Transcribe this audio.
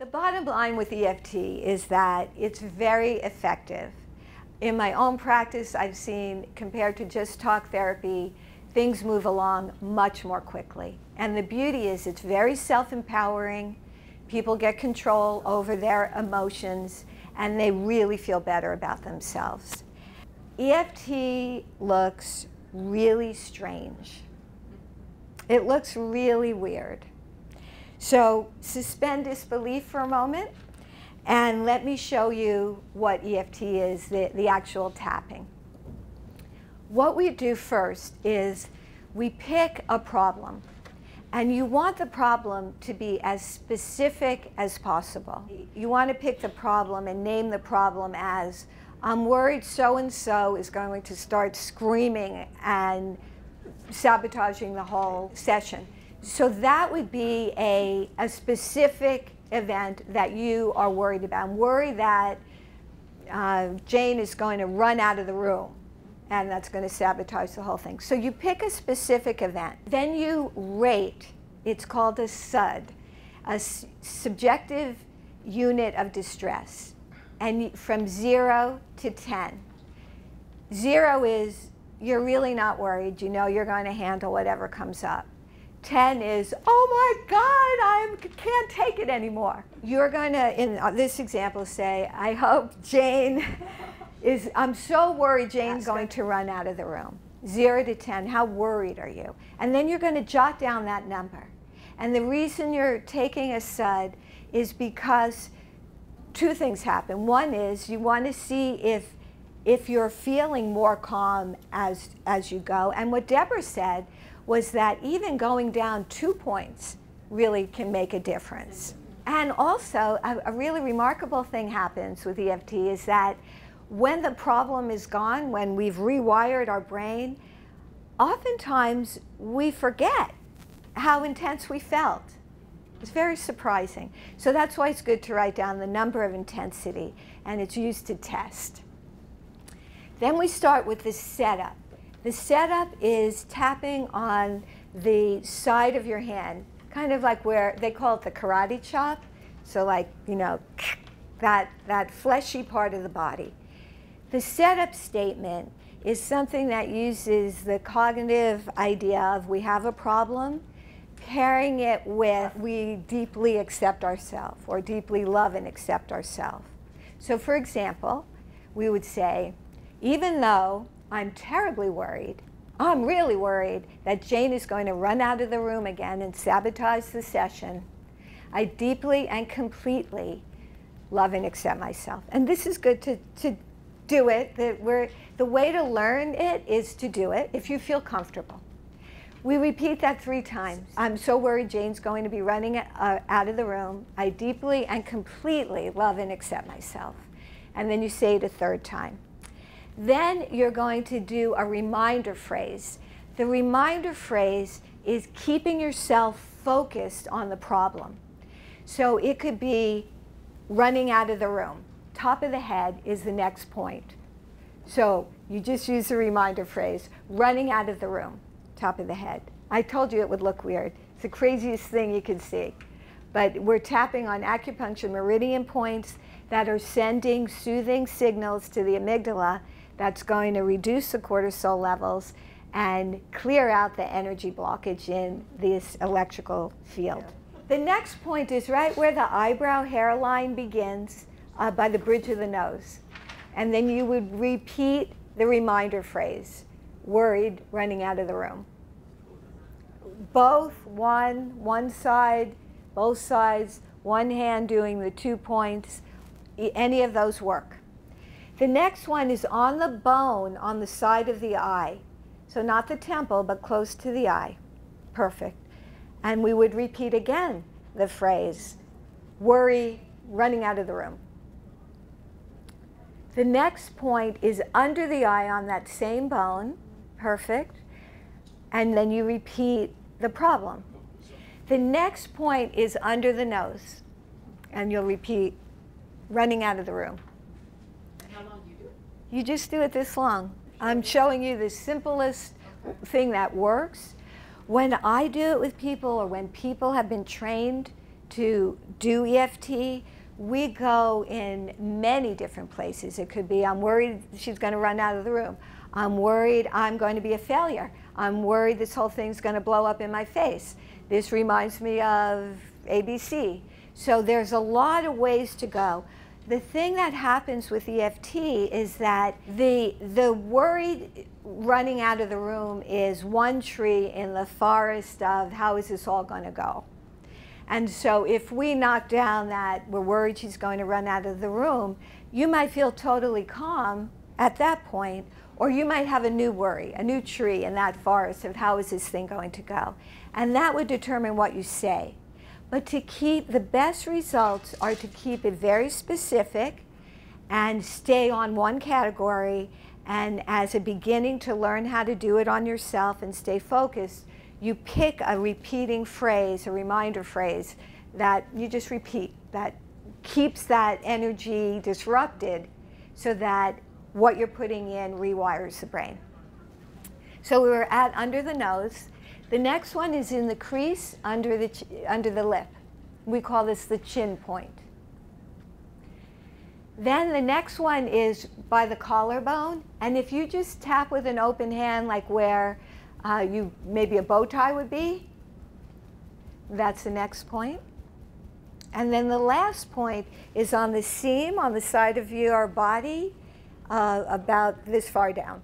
The bottom line with EFT is that it's very effective. In my own practice, I've seen, compared to just talk therapy, things move along much more quickly. And the beauty is it's very self-empowering. People get control over their emotions, and they really feel better about themselves. EFT looks really strange. It looks really weird. So suspend disbelief for a moment, and let me show you what EFT is, the actual tapping. What we do first is we pick a problem, and you want the problem to be as specific as possible. You want to pick the problem and name the problem as, I'm worried so-and-so is going to start screaming and sabotaging the whole session. So that would be a specific event that you are worried about. I'm worried that Jane is going to run out of the room, and that's going to sabotage the whole thing. So you pick a specific event. Then you rate. It's called a SUD, a subjective unit of distress. And from 0 to 10. 0 is you're really not worried. You know you're going to handle whatever comes up. 10 is, oh my God, I can't take it anymore. You're going to, in this example, say, I hope Jane is, I'm so worried Jane's going to run out of the room. 0 to 10, how worried are you? And then you're going to jot down that number. And the reason you're taking a SUD is because two things happen. One is you want to see if you're feeling more calm as you go. And what Deborah said was that even going down 2 points really can make a difference. And also, a really remarkable thing happens with EFT is that when the problem is gone, when we've rewired our brain, oftentimes we forget how intense we felt. It's very surprising. So that's why it's good to write down the number of intensity, and it's used to test. Then we start with the setup. The setup is tapping on the side of your hand, kind of like where they call it the karate chop. So like, you know, that fleshy part of the body. The setup statement is something that uses the cognitive idea of we have a problem, pairing it with we deeply accept ourselves or deeply love and accept ourselves. So for example, we would say, even though I'm terribly worried, I'm really worried that Jane is going to run out of the room again and sabotage the session, I deeply and completely love and accept myself. And this is good to do it. The way to learn it is to do it if you feel comfortable. We repeat that 3 times. I'm so worried Jane's going to be running out of the room. I deeply and completely love and accept myself. And then you say it a 3rd time. Then you're going to do a reminder phrase. The reminder phrase is keeping yourself focused on the problem. So it could be running out of the room. Top of the head is the next point. So you just use the reminder phrase, running out of the room. Top of the head. I told you it would look weird. It's the craziest thing you can see. But we're tapping on acupuncture meridian points that are sending soothing signals to the amygdala that's going to reduce the cortisol levels and clear out the energy blockage in this electrical field. The next point is right where the eyebrow hairline begins, by the bridge of the nose. And then you would repeat the reminder phrase, worried, running out of the room. Both, one side, both sides, one hand doing the 2 points, any of those work. The next one is on the bone on the side of the eye. So not the temple, but close to the eye. Perfect. And we would repeat again the phrase, worry, running out of the room. The next point is under the eye on that same bone. Perfect. And then you repeat the problem. The next point is under the nose. And you'll repeat, running out of the room. How long do you do it? You just do it this long. I'm showing you the simplest thing that works. When I do it with people, or when people have been trained to do EFT, we go in many different places. It could be, I'm worried she's going to run out of the room. I'm worried I'm going to be a failure. I'm worried this whole thing's going to blow up in my face. This reminds me of ABC. So there's a lot of ways to go. The thing that happens with EFT is that the worried running out of the room is one tree in the forest of how is this all going to go. And so if we knock down that we're worried she's going to run out of the room, you might feel totally calm at that point, or you might have a new worry, a new tree in that forest of how is this thing going to go. And that would determine what you say. But to keep the best results are to keep it very specific and stay on one category, and as a beginning to learn how to do it on yourself and stay focused, you pick a repeating phrase, a reminder phrase that you just repeat, that keeps that energy disrupted so that what you're putting in rewires the brain. So we were at under the nose. The next one is in the crease under the lip. We call this the chin point. Then the next one is by the collarbone, and if you just tap with an open hand like where maybe a bow tie would be, that's the next point. And then the last point is on the seam on the side of your body, about this far down.